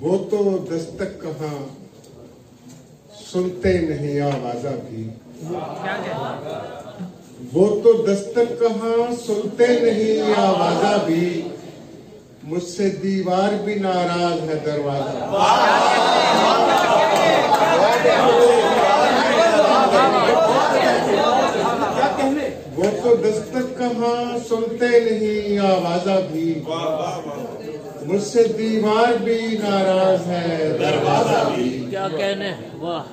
وہ تو دستک کہاں سنتے نہیں آوازہ بھی، وہ تو دستک کہاں سنتے نہیں آوازہ بھی، مجھ سے دیوار بھی ناراض ہے دروازہ۔ وہ تو دستک کہاں سنتے نہیں آوازہ بھی، مجھ سے دیوار بھی ناراض ہے دروازہ بھی۔ کیا کہنے، واہ!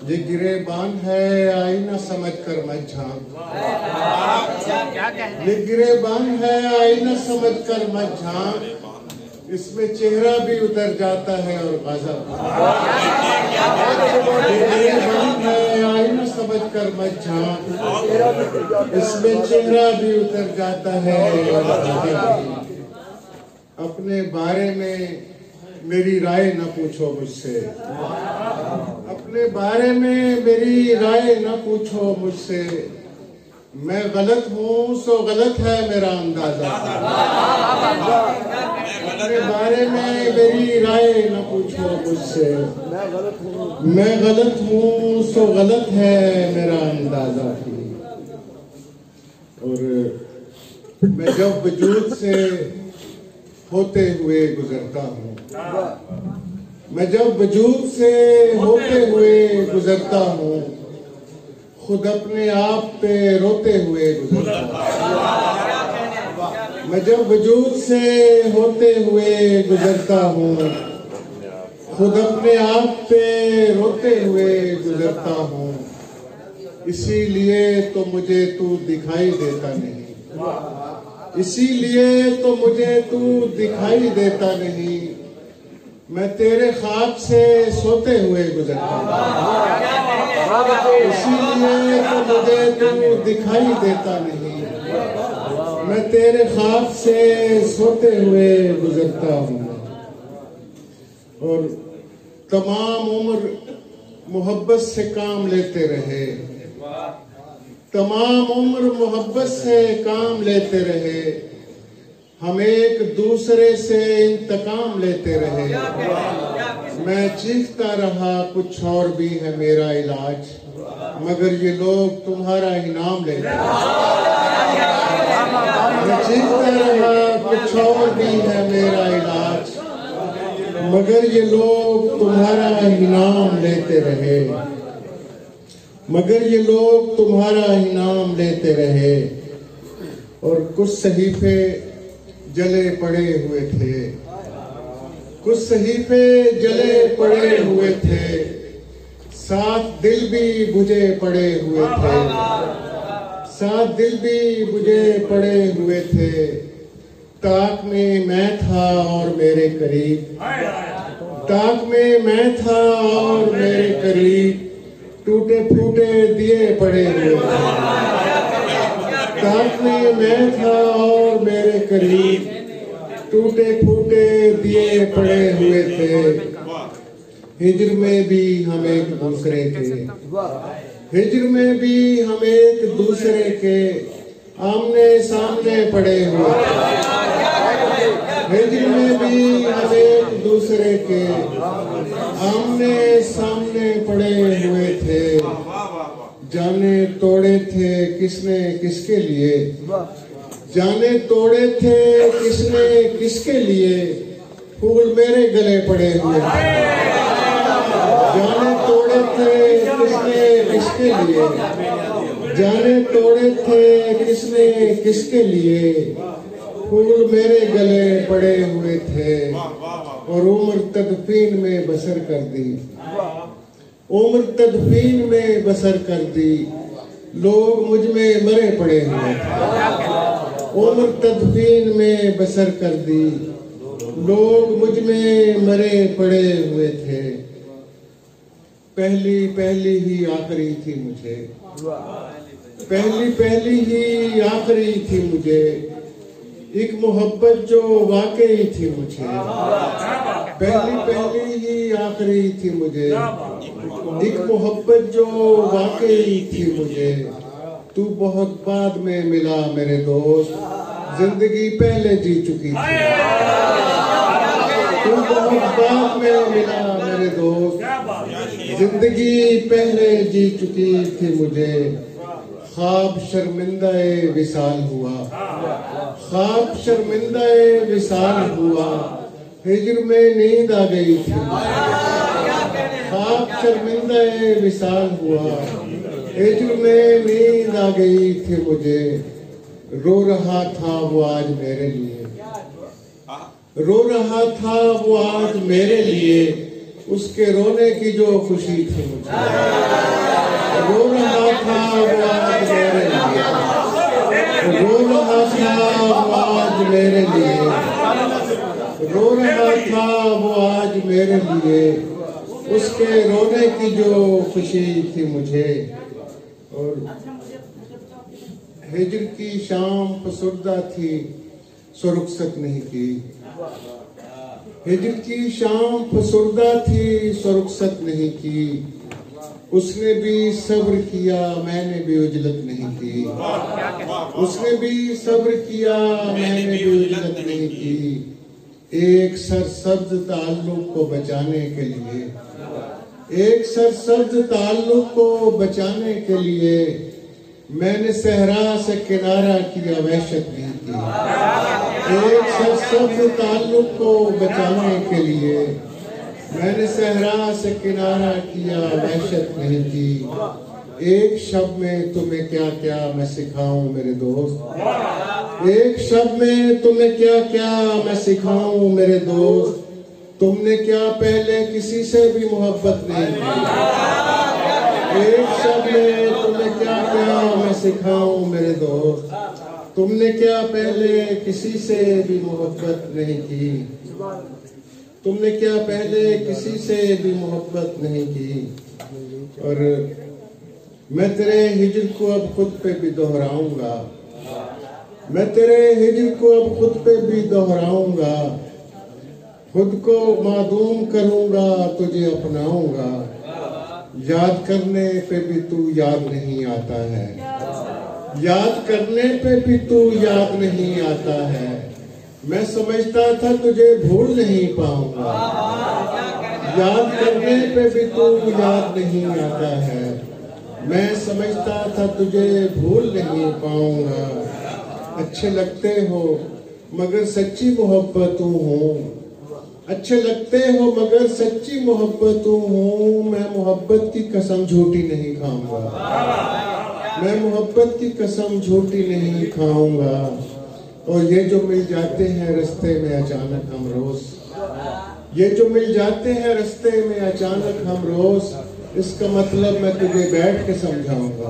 یہ گریبان ہے آئینہ سمجھ کر مت جھانک، یہ گریبان ہے آئینہ سمجھ کر مت جھانک، اس میں چہرہ بھی اتر جاتا ہے اور غضب۔ یہ گریبان ہے آئینہ سمجھ کر مت جھانک، اس میں چہرہ بھی اتر جاتا ہے اور غضب۔ اپنے بارے میں میری رائے نہ پوچھو مجھ سے، اپنے بارے میں میری رائے نہ پوچھو مجھ سے، میں غلط ہوں سو غلط ہے میرا اندازہ۔ اپنے بارے میں میری رائے نہ پوچھو مجھ سے، میں غلط ہوں سو غلط ہے میرا اندازہ۔ اور میں جب وجود سے ہوتے ہوئے گزرتا ہوں، میں جب وجود سے ہوتے ہوئے گزرتا ہوں، خود اپنے آپ پہ روتے ہوئے گزرتا ہوں۔ میں جب وجود سے ہوتے ہوئے گزرتا ہوں، خود اپنے آپ پہ روتے ہوئے گزرتا ہوں، اسی لیے تو مجھے تو دکھائی دیتا نہیں، اسی لیے تو مجھے تو دکھائی دیتا نہیں، میں تیرے خواب سے سوتے ہوئے گزرتا ہوں، اسی لیے تو مجھے تو دکھائی دیتا نہیں، میں تیرے خواب سے سوتے ہوئے گزرتا ہوں۔ اور تمام عمر محبت سے کام لیتے رہے، تمام عمر محبت سے کام لیتے رہے، ہم ایک دوسرے سے انتقام لیتے رہے، میں چیختا رہا کچھ اور بھی ہے میرا علاج، مگر یہ لوگ تمہارا انعام لیتے رہے۔ میں چیختا رہا کچھ اور بھی ہے میرا علاج، مگر یہ لوگ تمہارا انعام لیتے رہے، مگر یہ لوگ تمہارا انعام لیتے رہے۔ اور کچھ صحیفے جلے پڑے ہوئے تھے، کچھ صحیفے جلے پڑے ہوئے تھے، ساتھ دل بھی بجھے پڑے ہوئے تھے، ساتھ دل بھی بجھے پڑے ہوئے تھے، تاک میں میں تھا اور میرے قریب، تاک میں میں تھا اور میرے قریب، ٹوٹے پھوٹے دیے پڑے ہوئے تھے، تاک میں میں تھا اور میرے قریب، ٹوٹے پھوٹے دیے پڑے ہوئے تھے، ہجر میں بھی ہم ایک دوسرے کے، ہجر میں بھی ہم ایک دوسرے کے آمنے سامنے پڑے ہوئے تھے، ہجر میں بھی ہم ایک دوسرے کے آمنے سامنے پڑے ہوئے تھے، جانے توڑے تھے کس نے کس کے لیے، جانے توڑے تھے کس نے کس کے لیے، پھول میرے گلے پڑے ہوئے تھے، جانے توڑے تھے کس نے کس کے لیے، جانے توڑے تھے کس نے کس کے لیے، پھول میرے گلے پڑے ہوئے تھے، اور عمر تدفین میں بسر کر دی، عمر تدفین میں بسر کر دی، لوگ مجھ میں مرے پڑے ہوئے تھے، عمر تدفین میں بسر کر دی، لوگ مجھ میں مرے پڑے ہوئے تھے، پہلی پہلی ہی آخری تھی مجھے، پہلی پہلی ہی آخری تھی مجھے، ایک محبت جو واقعی تھی مجھے، پہلی پہلی ہی آخری تھی مجھے، ایک محبت جو واقعی تھی مجھے، تو بہت بعد میں ملا میرے دوست، زندگی پہلے جی چکی تھی، تو بہت بعد میں ملا میرے دوست، زندگی پہلے جی چکی تھی مجھے، خواب شرمندہ وصال ہوا، خواب شرمندہ وصال ہوا، ہجر میں نیند آ گئی تھی، خواب شرمندہ وصال ہوا، ہجر میں نیند آ گئی تھی مجھے، رو رہا تھا وہ آج میرے لیے، رو رہا تھا وہ آج میرے لیے، اس کے رونے کی جو خوشی تھی مجھے، رو رہا تھا وہ آج میرے لیے، رو رہا تھا وہ آج میرے لیے، رو رہا تھا وہ آج میرے لیے، اس کے رونے کی جو خوشی تھی مجھے۔ اور ہجر کی شام فسردہ تھی سو رخصت نہیں کی، ہجر کی شام فسردہ تھی سو رخصت نہیں کی، اس نے بھی صبر کیا میں نے بھی عجلت نہیں کی، اس نے بھی صبر کیا میں نے بھی عجلت نہیں کی، ایک سرسبز تعلق کو بچانے کے لیے، ایک سرسبز تعلق کو بچانے کے لیے، میں نے صحرا سے کنارہ کیا وحشت نہیں کی، ایک سرسبز تعلق کو بچانے کے لیے، میں نے صحرا سے کنارہ کیا وحشت نہیں کی، ایک شب میں تمہیں کیا کیا میں سکھاؤں میرے دوست، ایک شب میں تمہیں کیا کیا میں سکھاؤں میرے دوست، تم نے کیا پہلے کسی سے بھی محبت نہیں کی، ایک شب میں تمہیں کیا کیا میں سکھاؤں میرے دوست، تم نے کیا پہلے کسی سے بھی محبت نہیں کی، تم نے کیا پہلے کسی سے بھی محبت نہیں کی۔ اور میں تیرے ہجر کو اب خود پہ بھی دہراؤں گا، میں تیرے ہجر کو اب خود پہ بھی دہراؤں گا، خود کو معدوم کروں گا تجھے اپناؤں گا، یاد کرنے پہ بھی تو یاد نہیں آتا ہے، یاد کرنے پہ بھی تو یاد نہیں آتا ہے، میں سمجھتا تھا تجھے بھول نہیں پاؤں گا، یاد کرنے پہ بھی تو یاد نہیں آتا ہے، میں سمجھتا تھا تجھے بھول نہیں پاؤں گا، اچھے لگتے ہو مگر سچی محبتوں ہوں، اچھے لگتے ہو مگر سچی محبتوں ہوں، میں محبت کی قسم جھوٹی نہیں کھاؤں گا، میں محبت کی قسم جھوٹی نہیں کھاؤں گا، اور یہ جو مل جاتے ہیں رستے میں اچانک ہم روز، یہ جو مل جاتے ہیں رستے میں اچانک ہم روز، اس کا مطلب میں تجھے بیٹھ کے سمجھاؤں گا،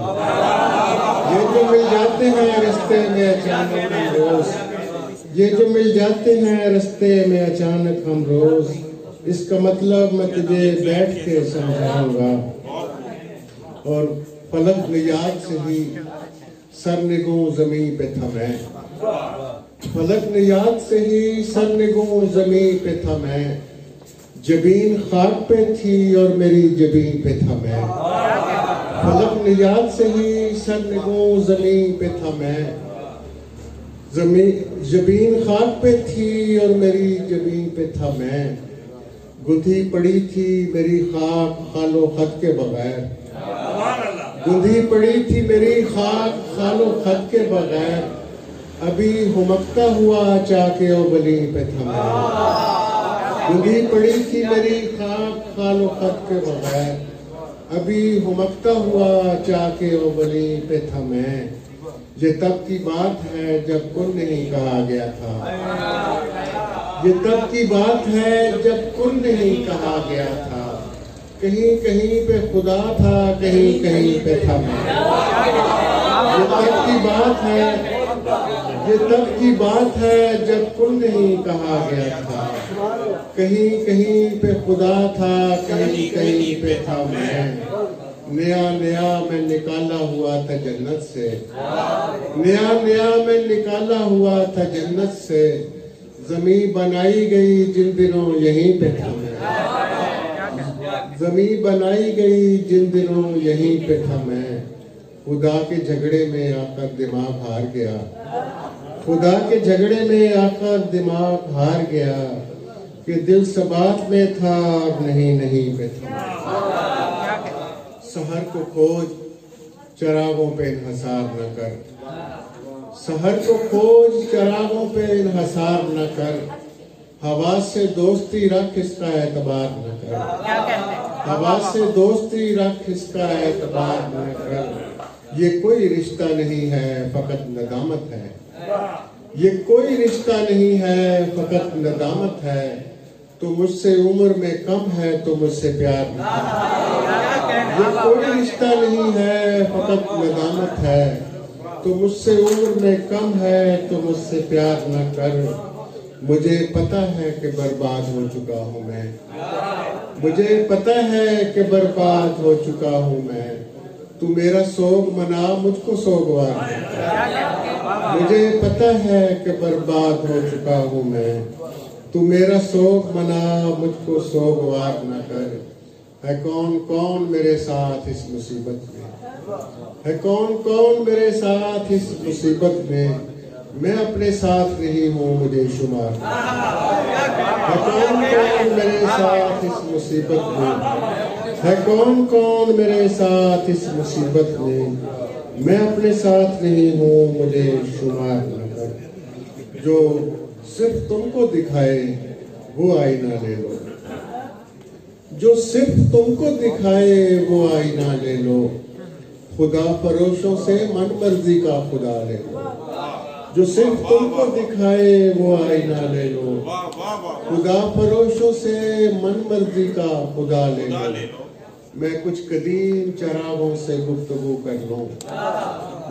یہ جو مل جاتے ہیں رستے میں اچانک ہم روز، یہ جو مل جاتے ہیں رستے میں اچانک ہم روز، اس کا مطلب میں تجھے بیٹھ کے سمجھاؤں گا۔ اور فلک نے یاد سے ہی سرنگوں زمین پہ تھا میں، فلک نے یاد سے ہی سرنگوں زمین پہ تھا میں، جبین خاک پہ تھی اور میری جبین پہ تھا میں، فلک نے یاد سے ہی سرنگوں زمین پہ تھا میں، جبین خاک پہ تھی اور میری جبین پہ تھا میں، گندھی پڑی تھی میری خاک خال و خط کے بغیر، گندھی پڑی تھی میری خاک خال و خط کے بغیر، ابھی ہمکتا ہوا چاکے و بلی پہ تھا میں، گندھی پڑی تھی میری خاک خال و خط کے بغیر، ابھی ہمکتا ہوا چاکے و بلی پہ تھا میں، یہ تب کی بات ہے جب کن نہیں کہا گیا تھا، یہ تب کی بات ہے جب کن نہیں کہا گیا تھا، کہیں کہیں پہ خدا تھا کہیں کہیں پہ تھا میں، یہ تب کی بات ہے، یہ تب کی بات ہے جب کن نہیں کہا گیا تھا، کہیں کہیں پہ خدا تھا کہیں کہیں پہ تھا میں، نیا نیا میں نکالا ہوا تھا جنت سے، نیا نیا میں نکالا ہوا تھا جنت سے، زمین بنائی گئی جن دنوں یہیں پہ تھا میں، زمین بنائی گئی جن دنوں یہیں پہ تھا میں، خدا کے جھگڑے میں آ کر دماغ ہار گیا، خدا کے جھگڑے میں آ کر دماغ ہار گیا، کہ دل سبات میں تھا اور نہیں پہ تھا. سحر کو کھوج چراغوں پہ انحصار نہ کر. سحر کو کھوج چراغوں پہ انحصار نہ کر. ہوا سے دوستی رکھ اس کا اعتبار نہ کر. ہوا سے دوستی رکھ اس کا اعتبار نہ کر. یہ کوئی رشتہ نہیں ہے فقط ندامت ہے. یہ کوئی رشتہ نہیں ہے فقط ندامت ہے. تو مجھ سے عمر میں کم ہے تو مجھ سے پیار نہ کر. یہ کوئی رشتہ نہیں ہے فقط ندامت ہے. تو مجھ سے عمر میں کم ہے تو مجھ سے پیار نہ کر. مجھے پتہ ہے کہ برباد ہو چکا ہوں میں. مجھے پتہ ہے کہ برباد ہو چکا ہوں میں. تو میرا سوگ منا مجھ کو سوگوار نہ کر. مجھے پتہ ہے کہ برباد ہو چکا ہوں میں. تو میرا سوگ منا مجھ کو سوگوار نہ کر. ہے کون کون میرے ساتھ اس مصیبت میں. ہے کون کون میرے ساتھ اس مصیبت میں. میں اپنے ساتھ نہیں ہوں مجھے شمار. ہے کون کون میرے ساتھ اس مصیبت میں. ہے کون کون میرے ساتھ اس مصیبت میں. میں اپنے ساتھ نہیں ہوں مجھے شمار نہ کر. جو صرف تم کو دکھائے وہ آئینہ لے لو. جو صرف تم کو دکھائے وہ آئینہ لے لو. خدا فروشوں سے من مرضی کا خدا لے لو. جو صرف تم کو دکھائے وہ آئینہ لے لو. خدا فروشوں سے من مرضی کا خدا لے لو. میں کچھ قدیم چراغوں سے گفتگو کر لوں.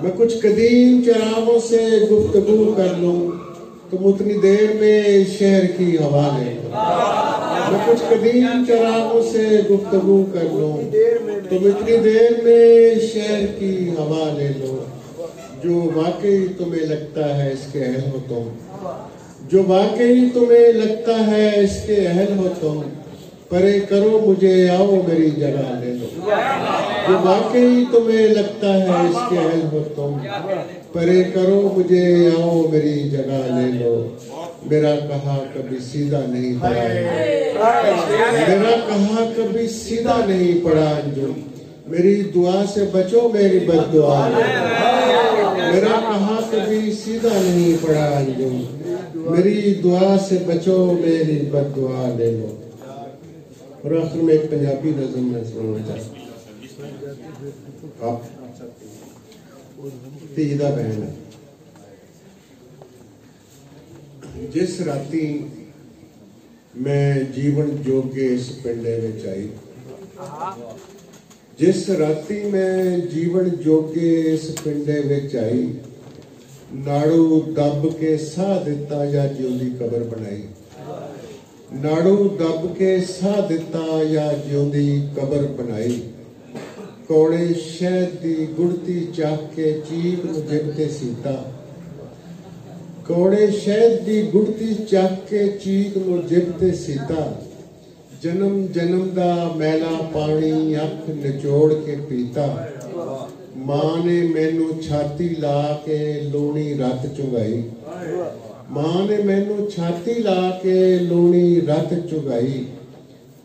میں کچھ قدیم چراغوں سے گفتگو کر لوں. تم اتنی دیر میں شہر کی ہوا لے لو. میں کچھ قدیم چراغوں سے گفتگو کر لوں. تم اتنی دیر میں شہر کی ہوا لے لو. جو واقعی تمہیں لگتا ہے اس کے اہل ہو تم. جو واقعی تمہیں لگتا ہے اس کے اہل ہو تم. پرے کرو مجھے آؤ میری جگہ لے لو. جو واقعی تمہیں لگتا ہے اس کے اہل ہو تم. پرے کرو مجھے آؤ میری جگہ لے لو. میرا کہا کبھی سیدھا نہیں پڑا. میرا کہا کبھی سیدھا نہیں پڑا انجم. میری دعا سے بچو میری بد دعا لے لو. میرا کہا کبھی سیدھا نہیں پڑا انجم. میری دعا سے بچو میری بد دعا لے لو. اور آخر میں ایک پنجابی نظم میں سنانا چاہتا ہوں. آپ تیدہ بہن ہے. جس راتی میں جیون جوگے اس پنڈے میں آئی. جس راتی میں جیون جوگے اس پنڈے میں آئی. ناڑو دب کے ساہ دیتا یا جیوندی قبر بنائی. ناڑو دب کے ساہ دیتا یا جیوندی قبر بنائی. کوڑے شہد دی گڑتی چاہ کے چیک مجھب تے سیتا. کوڑے شہد دی گڑتی چاہ کے چیک مجھب تے سیتا. جنم جنم دا میلا پانی اکھ نچوڑ کے پیتا. ماں نے مینو چھاتی لا کے لونی رت چنگائی. ماں نے مینو چھاتی لا کے لونی رت چنگائی.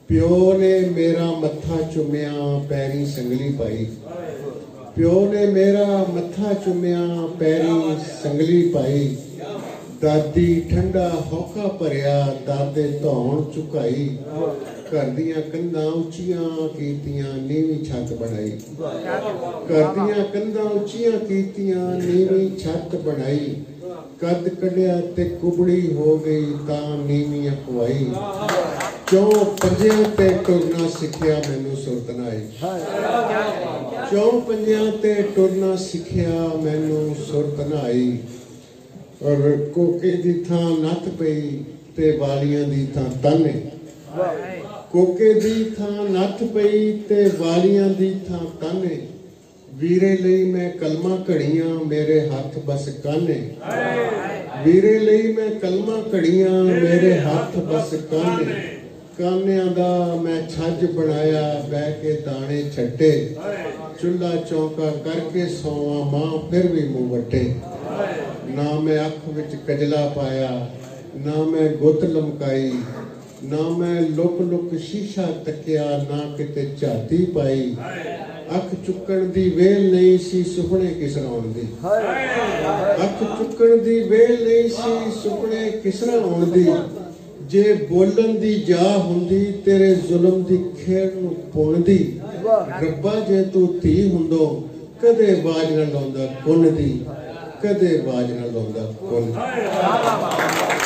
پیو نے میرا متھا چومیا پیری سنگلی پائی. پیو نے میرا متھا چومیا پیری سنگلی پائی. دادی ٹھنڈا ہوکا پریا دادے دھون چکائی. گھر دیاں کندھاں اچیاں کیتیاں نیویں چھت بنائی. گھر دیاں کندھاں اچیاں کیتیاں نیویں چھت بنائی. قد کڈیا تے کبڑی ہو گئی تاں نیویں اخوائی. چوں پنجیاں تے ٹرنا سکھیا مینوں سرت نہ آئی. چوں پنجیاں تے ٹرنا سکھیا مینوں سرت نہ آئی. اور کوکے دی تھاں نت پئی تے والیاں دی تھاں تانے. کوکے دی تھاں نت پئی تے والیاں دی تھاں تانے. ویرے لئی میں کلمہ کڑیاں میرے ہاتھ بس کانے. ویرے لئی میں کلمہ کڑیاں میرے ہاتھ بس کانے. کانیاں دا میں چھج بنایا بہ کے دانے چھٹے. چولہا چونکا کر کے سواں ماں پھر بھی منہ وٹے. نہ میں اکھ وچ کجلا پایا نہ میں گت لمکائی. ਨਾ ਮੈਂ ਲੁਕ ਲੁਕ ਸ਼ੀਸ਼ਾ ਤੱਕਿਆ, ਨਾ ਕਿਤੇ ਝਾਤੀ ਪਾਈ। ਅੱਖ ਚੁੱਕਣ ਦੀ ਵੇਲ ਨਹੀਂ ਸੀ, ਸੁਪਨੇ ਕਿਸਰਾਉਣ ਦੀ। ਅੱਖ ਚੁੱਕਣ ਦੀ ਵੇਲ ਨਹੀਂ ਸੀ, ਸੁਪਨੇ ਕਿਸਰਾਉਣ ਦੀ। ਜੇ ਬੋਲਣ ਦੀ ਜਾ ਹੁੰਦੀ, ਤੇਰੇ ਜ਼ੁਲਮ ਦੀ ਖੇਡ ਨੂੰ ਪੁੰਨਦੀ। ਰੱਬਾ ਜੇ ਤੂੰ ਧੀ ਹੁੰਦੋ, ਕਦੇ ਬਾਜ ਨਾ ਲਾਉਂਦਾ ਕੁੰਨ ਦੀ, ਕਦੇ ਬਾਜ ਨਾ ਲਾਉਂਦਾ ਕੁੰਨ ਦੀ।